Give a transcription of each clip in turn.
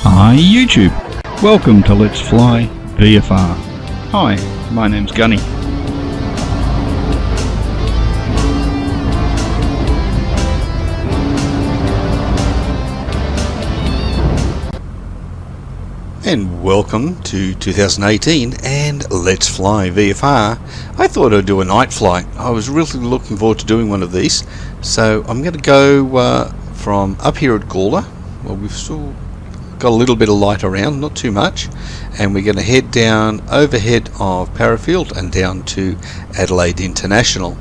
Hi YouTube, welcome to Let's Fly VFR. Hi, my name's Gunny. And welcome to 2018 and Let's Fly VFR. I thought I'd do a night flight. I was really looking forward to doing one of these. So I'm going to go from up here at Gawler. Well, we've still got a little bit of light around, not too much, and we're going to head down overhead of Parafield and down to Adelaide International.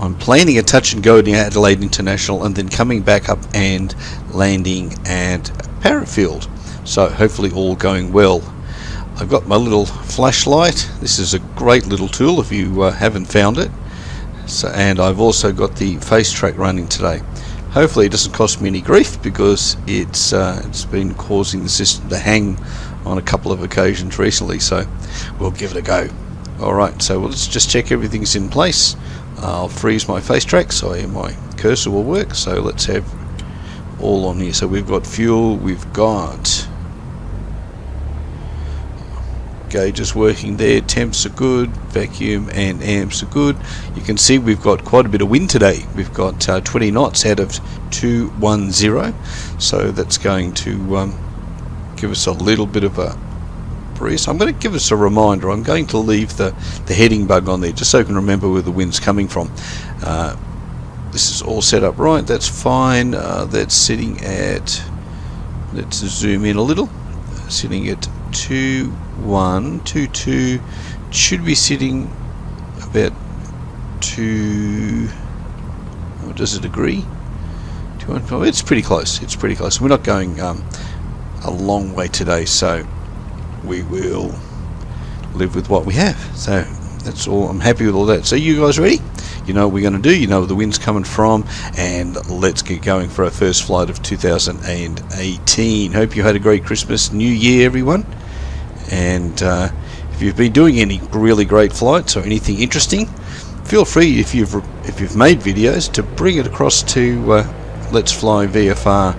I'm planning a touch and go to Adelaide International and then coming back up and landing at Parafield, so hopefully all going well. I've got my little flashlight. This is a great little tool if you haven't found it. And I've also got the face track running today. Hopefully it doesn't cost me any grief, because it's been causing the system to hang on a couple of occasions recently, so we'll give it a go. Alright, so let's just check everything's in place. I'll freeze my face track so my cursor will work. So let's have all on here. So we've got fuel, we've got gauges working there, temps are good, vacuum and amps are good. You can see we've got quite a bit of wind today. We've got 20 knots out of 210, so that's going to give us a little bit of a breeze. I'm going to give us a reminder. I'm going to leave the heading bug on there just so you can remember where the wind's coming from. This is all set up right, that's fine. That's sitting at, let's zoom in a little, sitting at 2122, should be sitting about 2, what does it agree? 215. It's pretty close. It's pretty close. We're not going a long way today, so we will live with what we have. So that's all. I'm happy with all that. So you guys ready? You know what we're going to do, you know where the wind's coming from, and let's get going for our first flight of 2018. Hope you had a great Christmas, New Year, everyone. And if you've been doing any really great flights or anything interesting, feel free, if you've made videos, to bring it across to Let's Fly VFR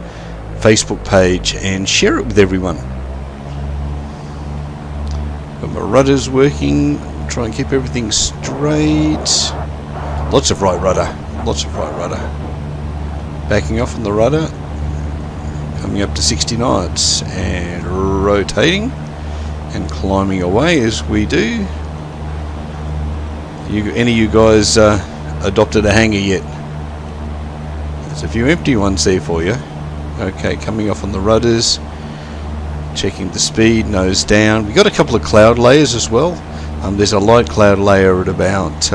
Facebook page and share it with everyone. Got my rudders working, try and keep everything straight. Lots of right rudder, lots of right rudder. Backing off on the rudder, coming up to 60 knots and rotating and climbing away as we do. Any of you guys adopted a hanger yet? There's a few empty ones there for you. Okay, coming off on the rudders, checking the speed, nose down. We've got a couple of cloud layers as well. There's a light cloud layer at about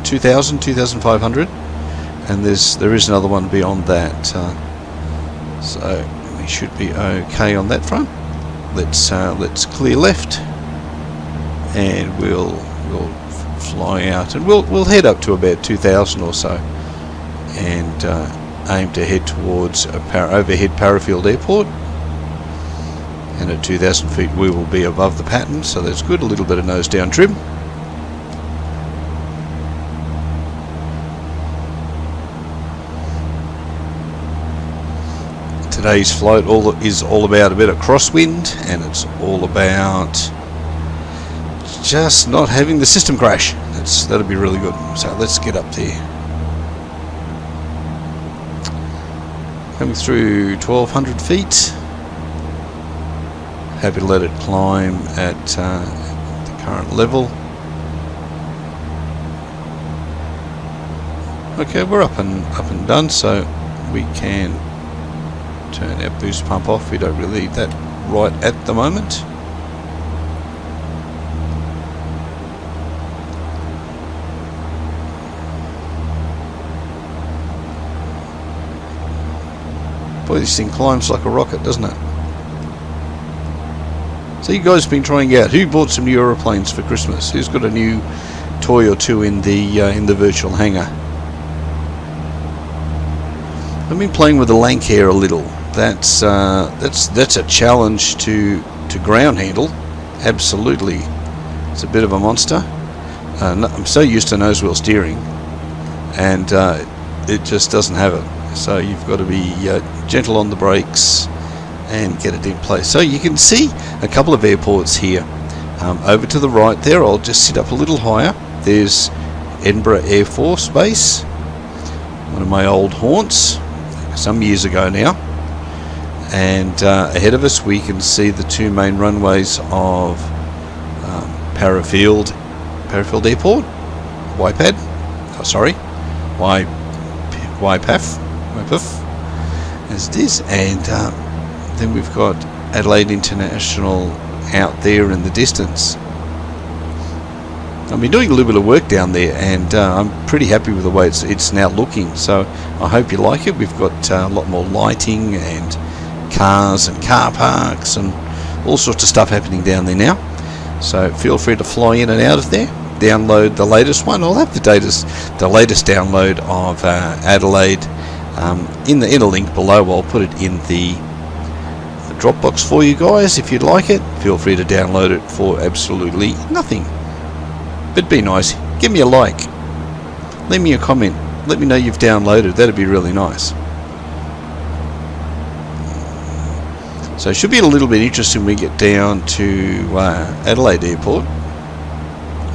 2,500, and there is another one beyond that. So we should be okay on that front. Let's clear left, and we'll fly out, and we'll head up to about 2,000 or so, and aim to head towards overhead Parafield Airport. And at 2,000 feet we will be above the pattern, so that's good. A little bit of nose down trim. Today's flight is all about a bit of crosswind, and it's all about just not having the system crash. That'll be really good. So let's get up there. Coming through 1,200 feet. Happy to let it climb at the current level. Okay, we're up and done, so we can turn our boost pump off. We don't really need that right at the moment. Boy, this thing climbs like a rocket, doesn't it? So you guys have been trying out. Who bought some new aeroplanes for Christmas? Who's got a new toy or two in the virtual hangar? I've been playing with the lank hair a little. That's a challenge to ground handle. Absolutely, it's a bit of a monster. I'm so used to nose wheel steering, and it just doesn't have it. So you've got to be gentle on the brakes and get it in place. So you can see a couple of airports here. Over to the right there, I'll just sit up a little higher. There's Edinburgh Air Force Base, one of my old haunts, some years ago now. And ahead of us we can see the two main runways of Parafield Airport, YPAD, YPAF, as it is, and then we've got Adelaide International out there in the distance. I've been doing a little bit of work down there, and I'm pretty happy with the way it's now looking, so I hope you like it. We've got a lot more lighting and cars and car parks and all sorts of stuff happening down there now, so feel free to fly in and out of there. Download the latest one. I'll have the latest download of Adelaide in the link below. I'll put it in the Dropbox for you guys. If you'd like it, feel free to download it for absolutely nothing, but be nice, give me a like, leave me a comment, let me know you've downloaded. That'd be really nice. So it should be a little bit interesting when we get down to Adelaide Airport.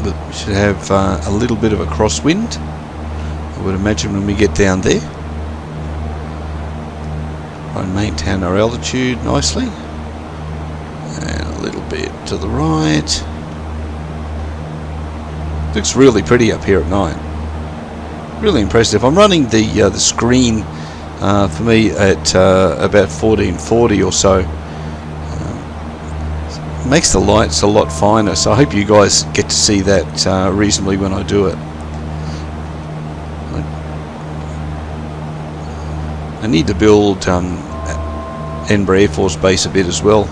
We should have a little bit of a crosswind, I would imagine, when we get down there. Try and maintain our altitude nicely. And a little bit to the right. Looks really pretty up here at night. Really impressive. I'm running the screen for me at about 1440 or so. Makes the lights a lot finer, so I hope you guys get to see that reasonably when I do it. I need to build Edinburgh Air Force Base a bit as well,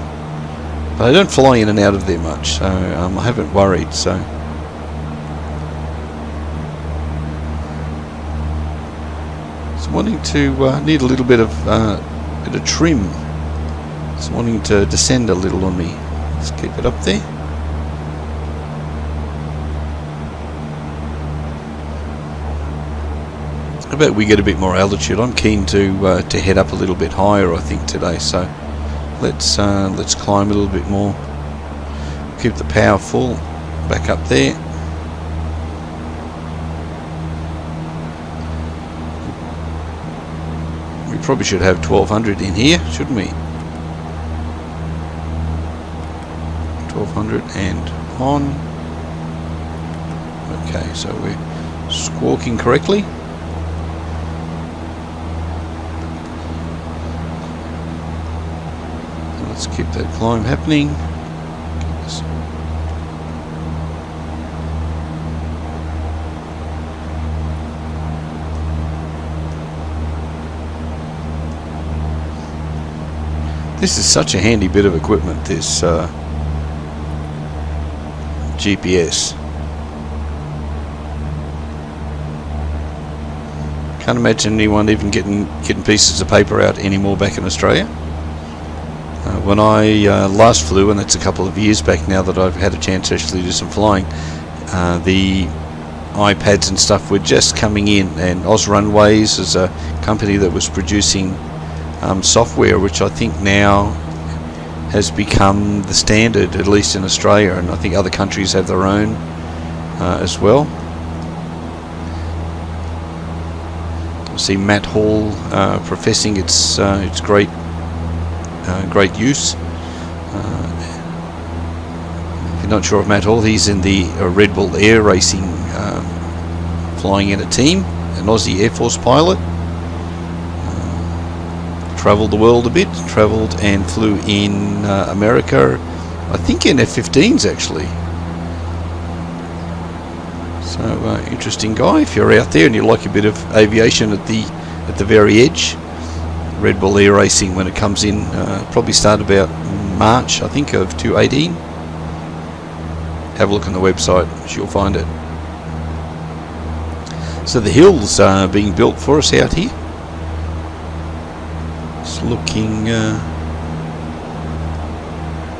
but I don't fly in and out of there much, so I haven't worried. So wanting to need a little bit of trim. It's wanting to descend a little on me. Let's keep it up there. How about we get a bit more altitude? I'm keen to head up a little bit higher, I think, today. So let's climb a little bit more. Keep the power full. Back up there. We probably should have 1200 in here, shouldn't we? 1200 and on. Okay, so we're squawking correctly. Let's keep that climb happening. This is such a handy bit of equipment, this GPS. Can't imagine anyone even getting pieces of paper out anymore back in Australia. When I last flew, and that's a couple of years back now that I've had a chance to actually do some flying, the iPads and stuff were just coming in, and Oz Runways is a company that was producing software, which I think now has become the standard, at least in Australia, and I think other countries have their own as well. I see Matt Hall professing its great use. If you're not sure of Matt Hall, he's in the Red Bull Air Racing, flying in a team, an Aussie Air Force pilot. Travelled the world a bit, travelled and flew in America, I think in F-15s actually. So interesting guy. If you're out there and you like a bit of aviation at the very edge, Red Bull Air Racing, when it comes in, probably start about March, I think, of 2018. Have a look on the website, you'll find it. So the hills are being built for us out here. Looking a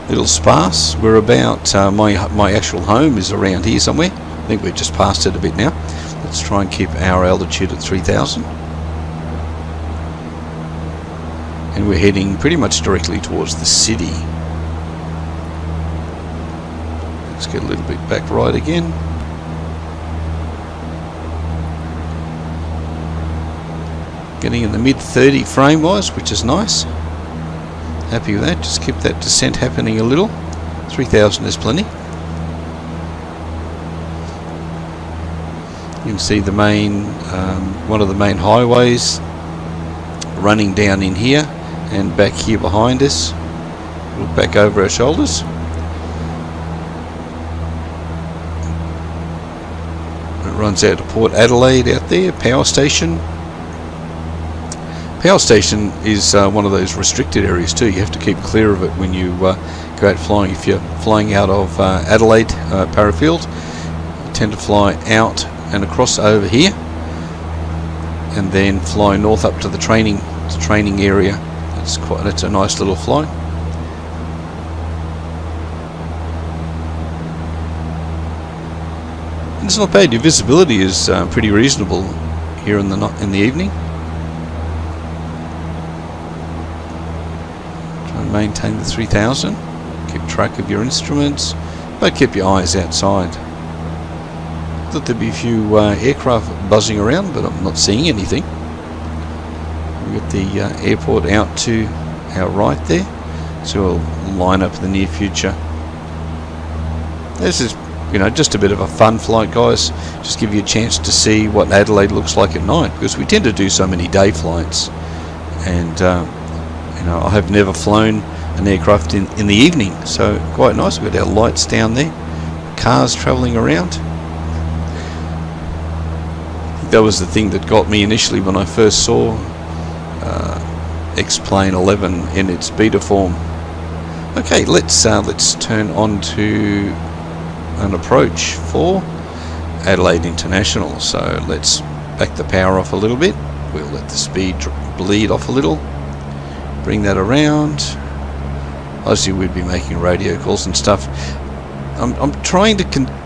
little sparse. We're about my actual home is around here somewhere. I think we've just passed it a bit now. Let's try and keep our altitude at 3000. and we're heading pretty much directly towards the city. Let's get a little bit back right again. Getting in the mid 30 frame wise, which is nice. Happy with that. Just keep that descent happening a little. 3000 is plenty. You can see the main, one of the main highways running down in here and back here behind us. Look back over our shoulders. It runs out to Port Adelaide out there, power station. Power station is one of those restricted areas too. You have to keep clear of it when you go out flying. If you're flying out of Adelaide, Parafield, you tend to fly out and across over here, and then fly north up to the training area. That's a nice little flight. And it's not bad. Your visibility is pretty reasonable here in the evening. Maintain the 3000, keep track of your instruments, but keep your eyes outside. Thought there'd be a few aircraft buzzing around, but I'm not seeing anything. We've got the airport out to our right there, so we'll line up in the near future. This is, just a bit of a fun flight, guys. Just give you a chance to see what Adelaide looks like at night, because we tend to do so many day flights, and I have never flown an aircraft in the evening, so quite nice. We've got our lights down there, cars travelling around. That was the thing that got me initially when I first saw X-Plane 11 in its beta form. Okay, let's turn on to an approach for Adelaide International. So let's back the power off a little bit. We'll let the speed bleed off a little. Bring that around. Obviously we'd be making radio calls and stuff. I'm trying to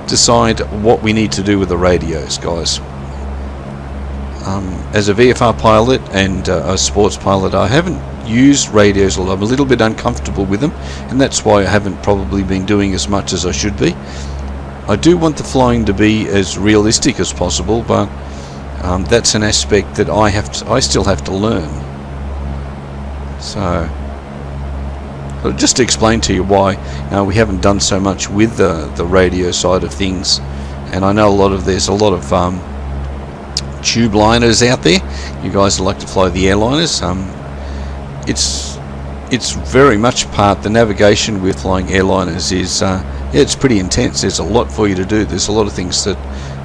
decide what we need to do with the radios, guys. As a VFR pilot and a sports pilot, I haven't used radios a lot. I'm a little bit uncomfortable with them, and that's why I haven't probably been doing as much as I should be. I do want the flying to be as realistic as possible, but that's an aspect that I still have to learn. So just to explain to you why we haven't done so much with the radio side of things, and I know there's a lot of tube liners out there. You guys like to fly the airliners. It's very much the navigation with flying airliners is it's pretty intense. There's a lot for you to do. There's a lot of things that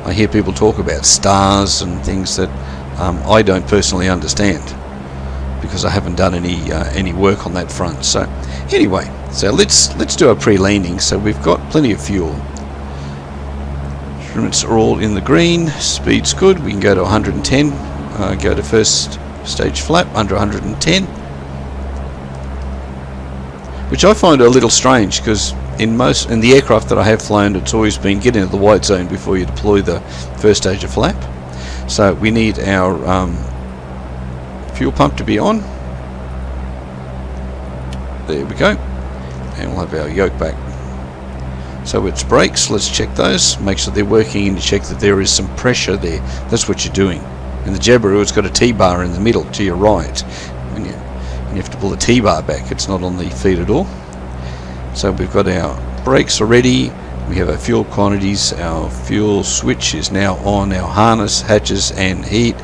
I hear people talk about, stars and things that I don't personally understand, because I haven't done any work on that front. So anyway, let's do a pre-landing. So we've got plenty of fuel. Instruments are all in the green. Speed's good. We can go to 110. Go to first stage flap under 110, which I find a little strange, because in the aircraft that I have flown, it's always been get into the white zone before you deploy the first stage of flap. So we need our fuel pump to be on. There we go, and we'll have our yoke back. So it's brakes. Let's check those, make sure they're working, and check that there is some pressure there. That's what you're doing. In the Jabiru, it's got a T-bar in the middle to your right. When you have to pull the T-bar back, it's not on the feed at all. So we've got our brakes already. We have our fuel quantities. Our fuel switch is now on. Our harness, hatches and heat.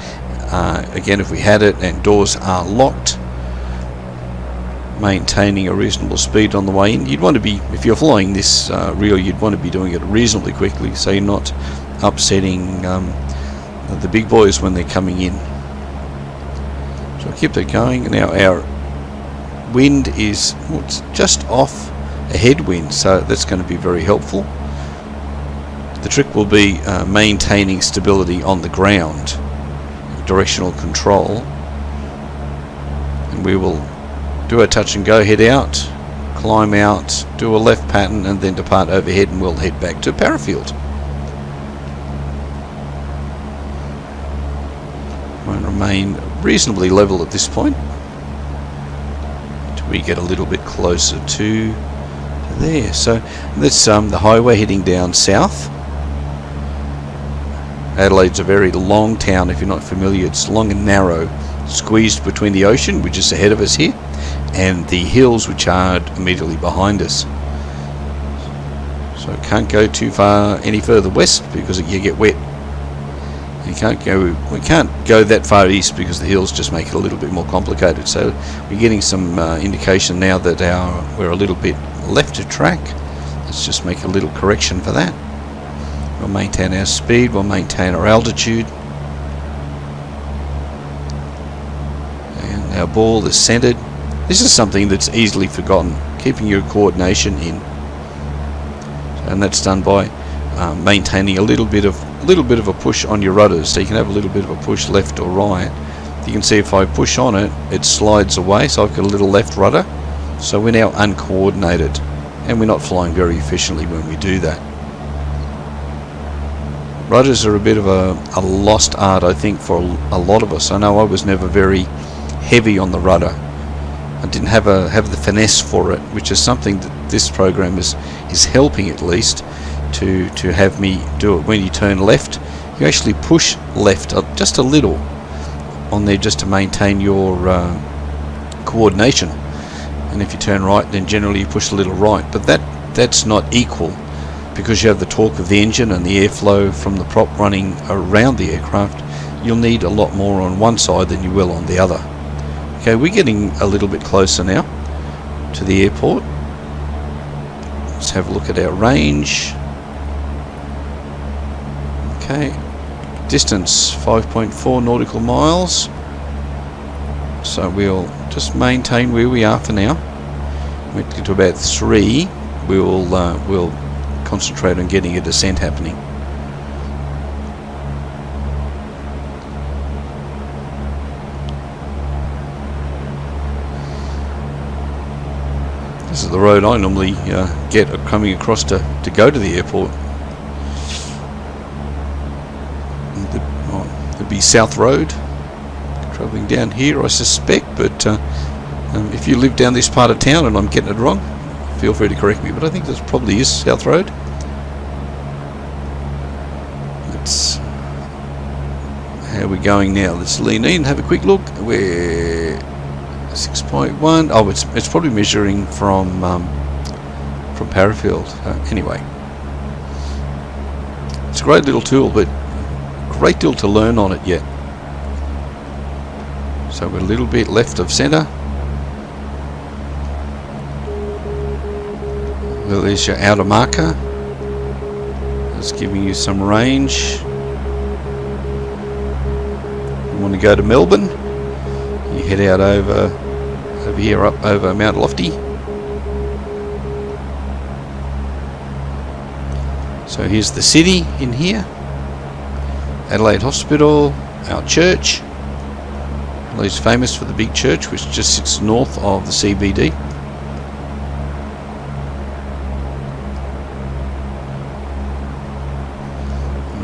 Again, if we had it, and doors are locked. Maintaining a reasonable speed on the way in. You'd want to be, if you're flying this reel, you'd want to be doing it reasonably quickly, so you're not upsetting the big boys when they're coming in. So I'll keep that going. Now our wind is it's just off a headwind, so that's going to be very helpful. The trick will be maintaining stability on the ground, directional control, and we will do a touch and go, head out, climb out, do a left pattern, and then depart overhead, and we'll head back to Parafield. We'll remain reasonably level at this point. we get a little bit closer to there. So that's the highway heading down south. Adelaide's a very long town. If you're not familiar, it's long and narrow, squeezed between the ocean, which is ahead of us here, and the hills, which are immediately behind us. So can't go too far any further west because you get wet. We can't go that far east because the hills just make it a little bit more complicated. So we're getting some indication now that we're a little bit left of track. Let's just make a little correction for that. We'll maintain our speed, we'll maintain our altitude, and our ball is centered. This is something that's easily forgotten, keeping your coordination in, and that's done by maintaining a little bit of a push on your rudders. So you can have a little bit of a push left or right. You can see if I push on it, it slides away, so I've got a little left rudder. So we're now uncoordinated, and we're not flying very efficiently when we do that. Rudders are a bit of a lost art, I think, for a lot of us. I know I was never very heavy on the rudder. I didn't have the finesse for it, which is something that this program is helping, at least, to have me do it. When you turn left, you actually push left just a little on there, just to maintain your coordination. And if you turn right, then generally you push a little right. But that's not equal, because you have the torque of the engine and the airflow from the prop running around the aircraft. You'll need a lot more on one side than you will on the other. Okay, we're getting a little bit closer now to the airport. Let's have a look at our range. Okay, distance 5.4 nautical miles. So we'll just maintain where we are for now. We get to about 3. We'll concentrate on getting a descent happening. This is the road I normally get coming across to go to the airport. There'd be South Road travelling down here, I suspect, but if you live down this part of town and I'm getting it wrong, feel free to correct me, but I think this probably is South Road. How are we going now? Let's lean in and have a quick look. We're 6.1. Oh, it's probably measuring from Parafield. Anyway, it's a great little tool, but great deal to learn on it yet. So we're a little bit left of centre. Well, there's your outer marker. It's giving you some range. You want to go to Melbourne, you head out over here, up over Mount Lofty. So here's the city in here. Adelaide Hospital, our church. Adelaide's famous for the big church, which just sits north of the CBD.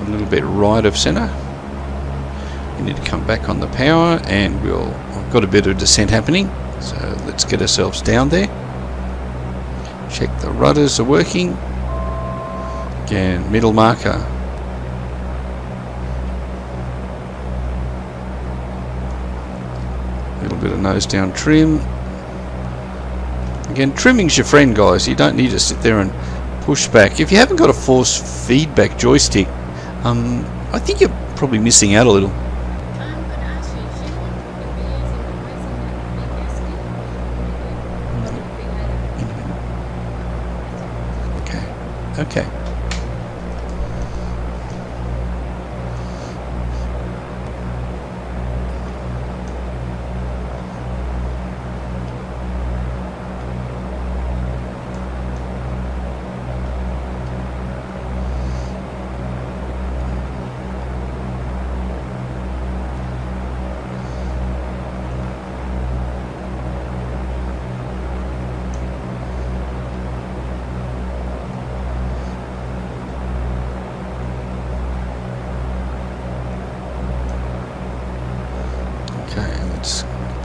A little bit right of centre. We need to come back on the power, and I've got a bit of descent happening, so let's get ourselves down there. Check the rudders are working. Again, middle marker. A little bit of nose down trim. Again, trimming's your friend, guys. You don't need to sit there and push back. If you haven't got a force feedback joystick, I think you're probably missing out a little. Okay.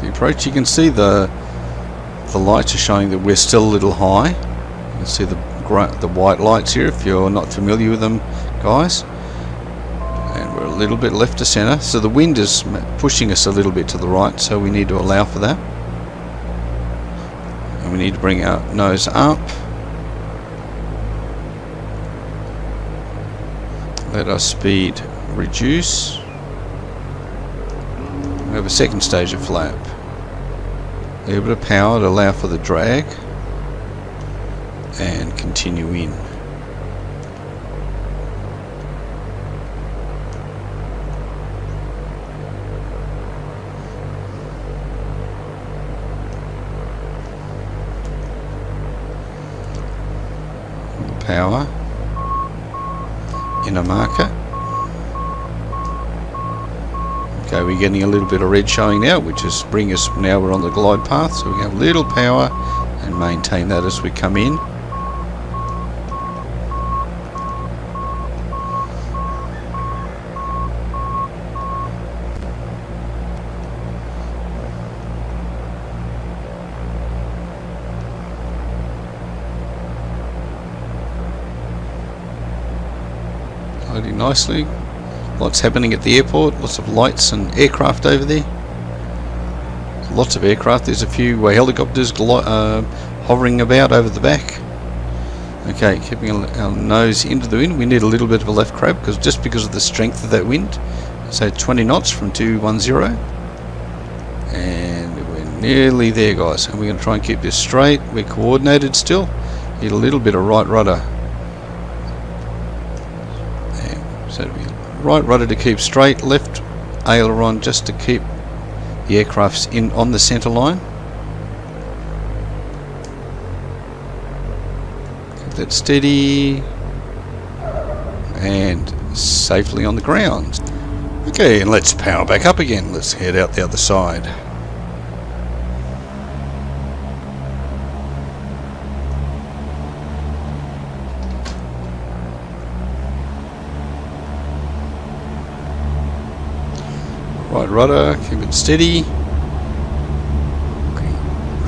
The approach, you can see the lights are showing that we're still a little high. You can see the white lights here if you're not familiar with them, guys. And we're a little bit left to center, so the wind is pushing us a little bit to the right, so we need to allow for that. And we need to bring our nose up. Let our speed reduce. We have a second stage of flap. A little bit of power to allow for the drag. And continue in. Power. Inner marker. Okay, we're getting a little bit of red showing now, which is bring us, now we're on the glide path, so we have a little power and maintain that as we come in. Loading nicely. Lots happening at the airport, lots of lights and aircraft over there. Lots of aircraft, there's a few helicopters hovering about over the back. Okay, keeping our nose into the wind. We need a little bit of a left crab just because of the strength of that wind. So 20 knots from 210. And we're nearly there, guys. And we're going to try and keep this straight. We're coordinated still. Need a little bit of right rudder. So right rudder to keep straight, left aileron just to keep the aircrafts in on the centre line. Keep that steady and safely on the ground. Okay, and let's power back up again. Let's head out the other side. Right rudder, keep it steady. Okay.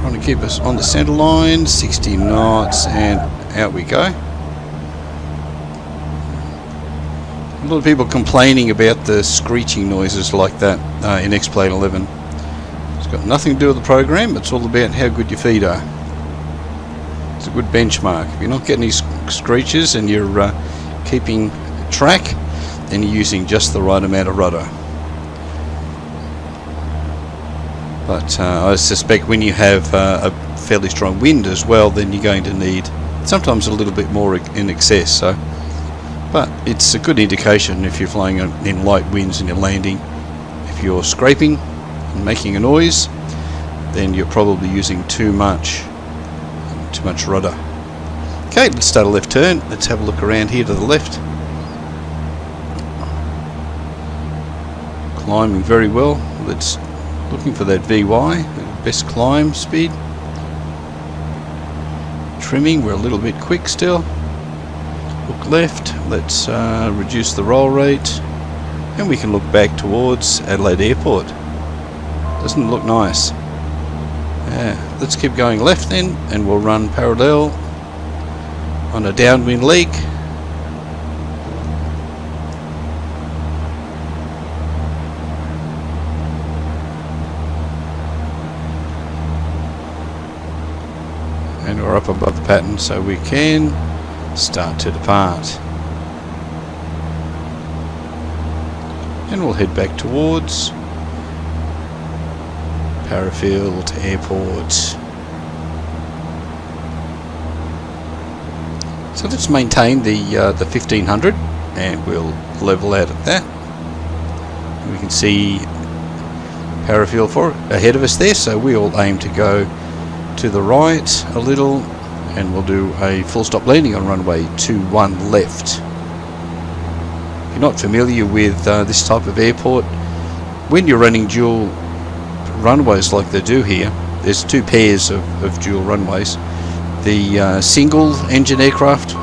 Trying to keep us on the centre line, 60 knots, and out we go. A lot of people complaining about the screeching noises like that in X-Plane 11. It's got nothing to do with the program, it's all about how good your feet are. It's a good benchmark. If you're not getting these screeches and you're keeping track, then you're using just the right amount of rudder. But I suspect when you have a fairly strong wind as well, then you're going to need sometimes a little bit more in excess. So, but it's a good indication if you're flying in light winds and you're landing. If you're scraping and making a noise, then you're probably using too much rudder. Okay, let's start a left turn. Let's have a look around here to the left. Climbing very well. Let's looking for that VY, best climb speed. Trimming, we're a little bit quick still. Look left, let's reduce the roll rate, and we can look back towards Adelaide Airport. Doesn't it look nice? Yeah, let's keep going left then, and we'll run parallel on a downwind leg. And we're up above the pattern, so we can start to depart. And we'll head back towards Parafield Airport. So let's maintain the 1500, and we'll level out at that. And we can see Parafield ahead of us there, so we'll aim to go to the right a little, and we'll do a full stop landing on runway 21 left. If you're not familiar with this type of airport, when you're running dual runways like they do here, there's two pairs of dual runways. The single engine aircraft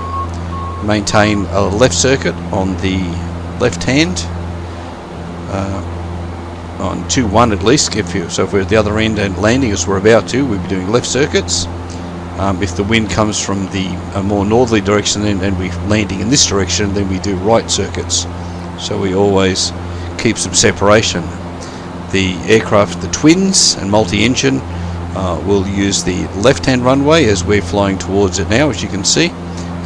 maintain a left circuit on the left hand on 2-1 at least. So if we're at the other end and landing as we're about to, we'll be doing left circuits. If the wind comes from the more northerly direction and we're landing in this direction, then we do right circuits. So we always keep some separation. The aircraft, the twins and multi-engine, will use the left-hand runway as we're flying towards it now, as you can see,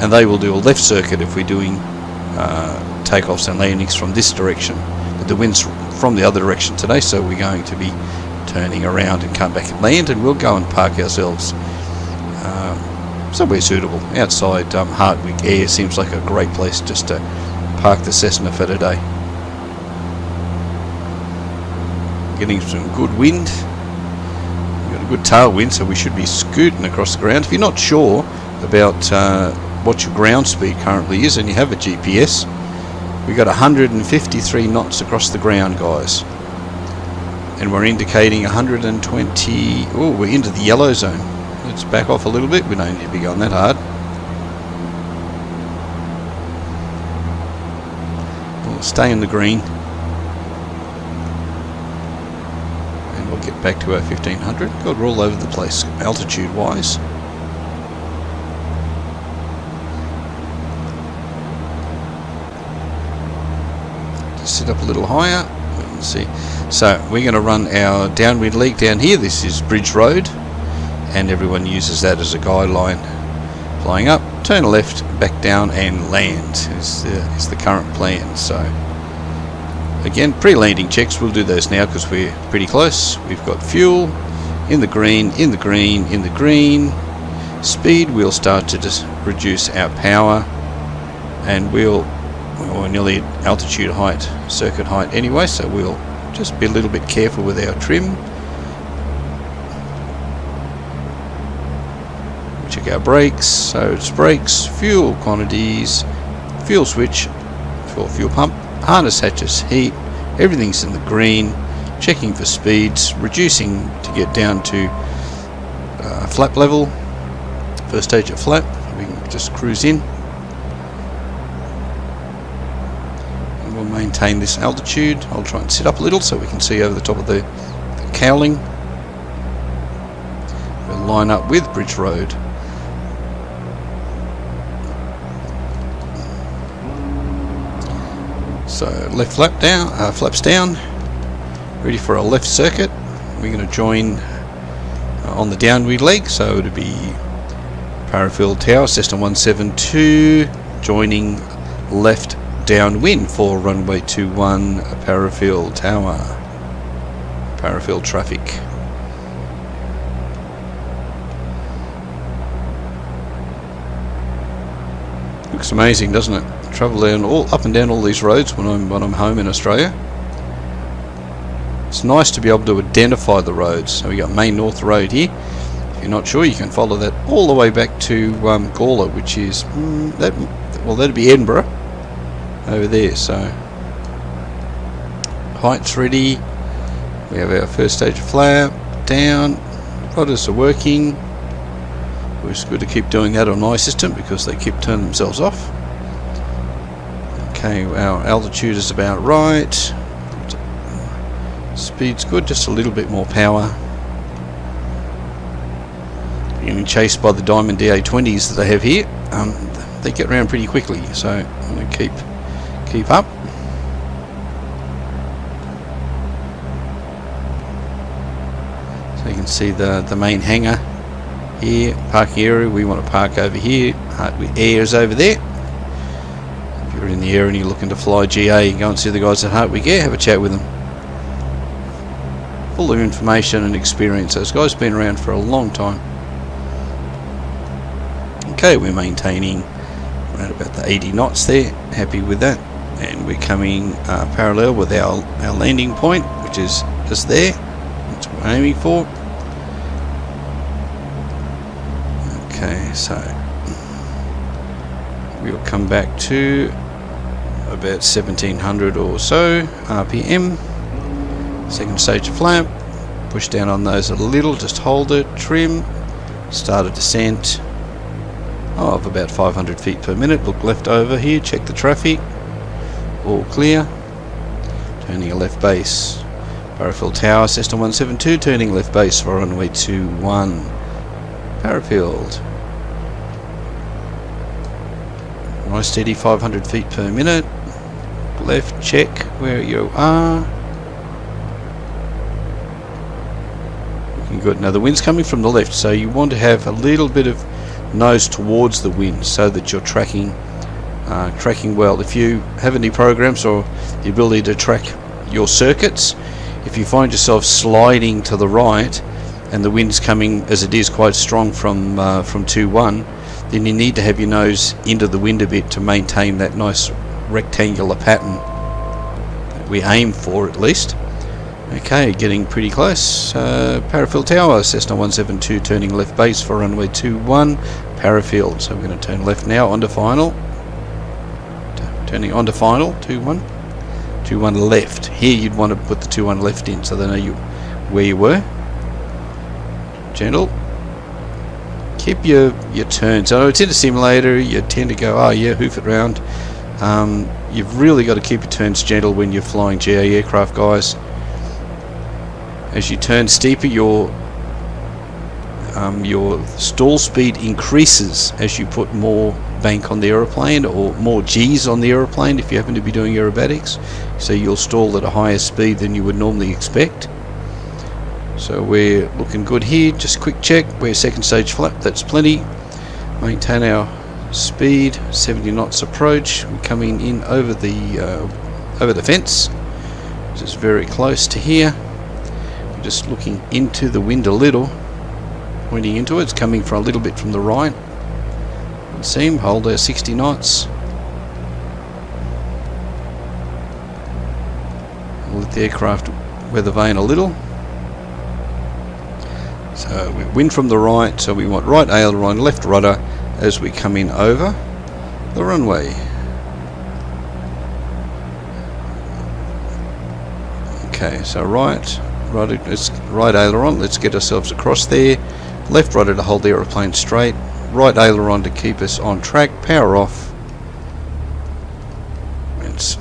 and they will do a left circuit if we're doing takeoffs and landings from this direction. But the wind's from the other direction today, so we're going to be turning around and come back and land, and we'll go and park ourselves somewhere suitable. Outside Hardwick Air seems like a great place just to park the Cessna for today. Getting some good wind. We've got a good tailwind, so we should be scooting across the ground. If you're not sure about what your ground speed currently is and you have a GPS, we've got 153 knots across the ground, guys. And we're indicating 120. Oh, we're into the yellow zone. Let's back off a little bit. We don't need to be going that hard. We'll stay in the green. And we'll get back to our 1500. God, we're all over the place altitude wise. Just sit up a little higher. Let's see. So we're going to run our downwind leg down here. This is Bridge Road, and everyone uses that as a guideline. Flying up, turn left, back down and land is the current plan. So again, pre-landing checks, we'll do those now because we're pretty close. We've got fuel in the green, in the green, in the green. Speed, we'll start to just reduce our power, and we're nearly at altitude height, circuit height anyway, so we'll just be a little bit careful with our trim. Check our brakes. So it's brakes, fuel quantities, fuel switch for fuel pump, harness hatches, heat, everything's in the green. Checking for speeds, reducing to get down to flap level, first stage of flap. We can just cruise in. We'll maintain this altitude. I'll try and sit up a little so we can see over the top of the cowling. We'll line up with Bridge Road. So left flap down, flaps down, ready for a left circuit. We're going to join on the downwind leg, so it'll be Parafield Tower, Cessna 172, joining left downwind for runway 21, Parafield Tower, Parafield traffic. Looks amazing, doesn't it? Travel down up and down all these roads when I'm home in Australia. It's nice to be able to identify the roads. So we got Main North Road here. If you're not sure, you can follow that all the way back to Gawler, which is that'd be Edinburgh over there. So heights ready. We have our first stage of flap down. Rodders are working. It's good to keep doing that on my system because they keep turning themselves off. Okay, our altitude is about right. Speed's good, just a little bit more power. Getting chased by the Diamond DA20s that they have here. They get around pretty quickly, so I'm going to keep up. So you can see the main hangar here, parking area. We want to park over here. Hardwick Air is over there. If you're in the area and you're looking to fly GA, go and see the guys at Hardwick Air, have a chat with them. Full of information and experience. Those guys have been around for a long time. Okay, we're maintaining around about the 80 knots there. Happy with that. And we're coming parallel with our landing point, which is just there. That's what we're aiming for. Okay, so we'll come back to about 1700 or so RPM. Second stage of flap. Push down on those a little, just hold it, trim, start a descent of about 500 feet per minute. Look left over here, check the traffic, all clear. Turning a left base Parafield Tower, Cessna 172, turning left base for runway 21. Parafield. Nice steady 500 feet per minute. Left, check where you are. Looking good. Now the wind's coming from the left, so you want to have a little bit of nose towards the wind so that you're tracking well. If you have any programs or the ability to track your circuits, if you find yourself sliding to the right and the wind's coming as it is quite strong from 2-1, then you need to have your nose into the wind a bit to maintain that nice rectangular pattern that we aim for, at least. Okay, getting pretty close. Parafield Tower, Cessna 172, turning left base for runway 21, Parafield. So we're going to turn left now onto final. Turning onto final, 21. 21 left. Here you'd want to put the 21 left in so they know where you were. Gentle. Keep your turns. I know it's in a simulator, you tend to go, oh yeah, hoof it round. You've really got to keep your turns gentle when you're flying GA aircraft, guys. As you turn steeper, your stall speed increases as you put more bank on the aeroplane or more G's on the aeroplane if you happen to be doing aerobatics. So you'll stall at a higher speed than you would normally expect. So we're looking good here. Just quick check. We're second stage flap. That's plenty. Maintain our speed. 70 knots approach. We're coming in over the fence, which is very close to here. We're just looking into the wind a little, pointing into it. It's coming from a little bit from the right. Seam. Hold our 60 knots. We'll let the aircraft weather vane a little. So we wind from the right, so we want right aileron, left rudder as we come in over the runway. Okay, so right rudder, right aileron, let's get ourselves across there. Left rudder to hold the aeroplane straight. Right aileron to keep us on track. Power off. Let's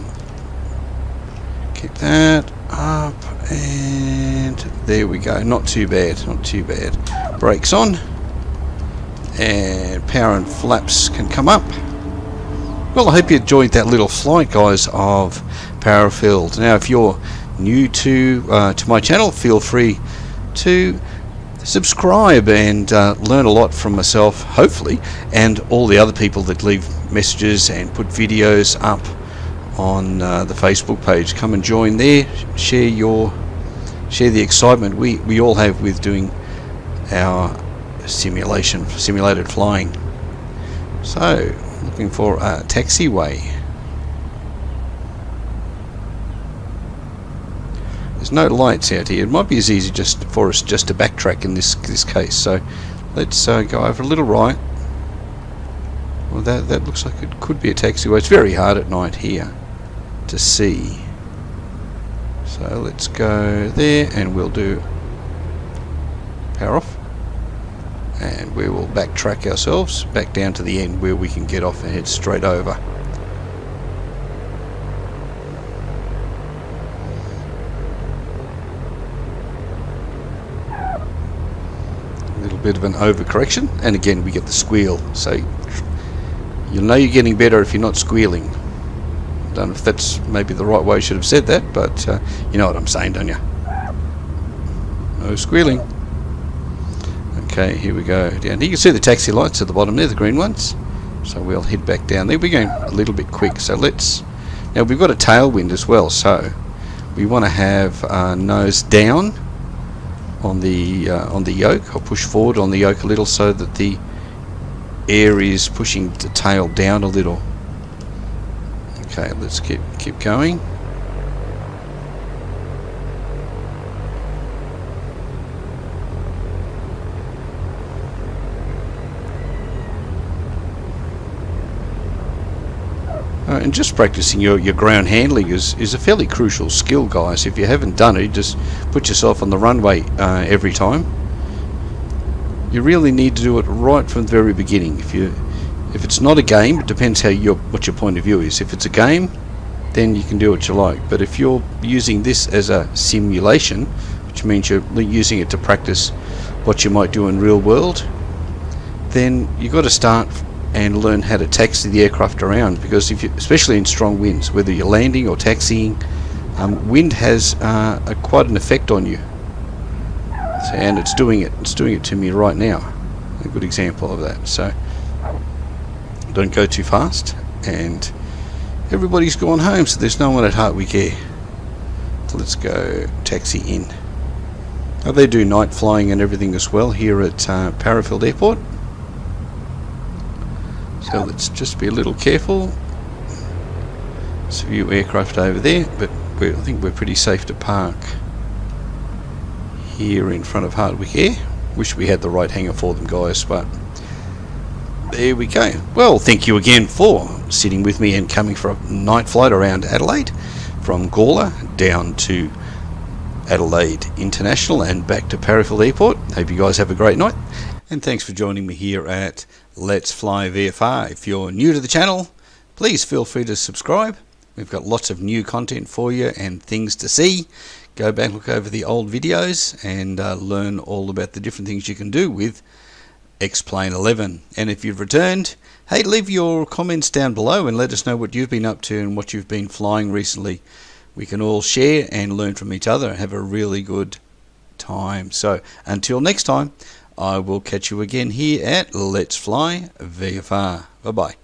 keep that up, and there we go. Not too bad, not too bad. Brakes on, and power and flaps can come up. Well, I hope you enjoyed that little flight, guys, of Parafield. Now, if you're new to my channel, feel free to subscribe and learn a lot from myself, hopefully, and all the other people that leave messages and put videos up on the Facebook page. Come and join there. Share the excitement we all have with doing our simulated flying. So, looking for a taxiway. There's no lights out here. It might be as easy just for us just to backtrack in this case. So let's go over a little right. Well, that looks like it could be a taxiway. It's very hard at night here to see. So let's go there, and we'll do power off, and we will backtrack ourselves back down to the end where we can get off and head straight over. Bit of an overcorrection, and again we get the squeal, so you'll know you're getting better if you're not squealing. I don't know if that's maybe the right way I should have said that, but you know what I'm saying, don't you? No squealing. Okay, here we go down. You can see the taxi lights at the bottom there, the green ones. So we'll head back down there. We're going a little bit quick, so let's. Now we've got a tailwind as well, so we want to have nose down on the yoke. I'll push forward on the yoke a little so that the air is pushing the tail down a little. Okay, let's keep going. And just practicing your ground handling is a fairly crucial skill, guys. If you haven't done it, just put yourself on the runway every time. You really need to do it right from the very beginning. If it's not a game, it depends what your point of view is. If it's a game, then you can do what you like. But if you're using this as a simulation, which means you're using it to practice what you might do in real world, then you've got to start and learn how to taxi the aircraft around, because if you, especially in strong winds, whether you're landing or taxiing, wind has quite an effect on you. So, and it's doing it to me right now. A good example of that. So don't go too fast, and everybody's gone home, so there's no one at Hartwick Air. So let's go taxi in. Oh, they do night flying and everything as well here at Parafield Airport. So let's just be a little careful. There's a few aircraft over there, but I think we're pretty safe to park here in front of Hartwick Air. Wish we had the right hangar for them, guys, but there we go. Well, thank you again for sitting with me and coming for a night flight around Adelaide, from Gawler down to Adelaide International and back to Parafield Airport. Hope you guys have a great night, and thanks for joining me here at Let's Fly VFR. If you're new to the channel, please feel free to subscribe. We've got lots of new content for you and things to see. Go back, look over the old videos, and learn all about the different things you can do with X-Plane 11. And if you've returned, hey, leave your comments down below and let us know what you've been up to and what you've been flying recently. We can all share and learn from each other and have a really good time. So until next time, I will catch you again here at Let's Fly VFR. Bye-bye.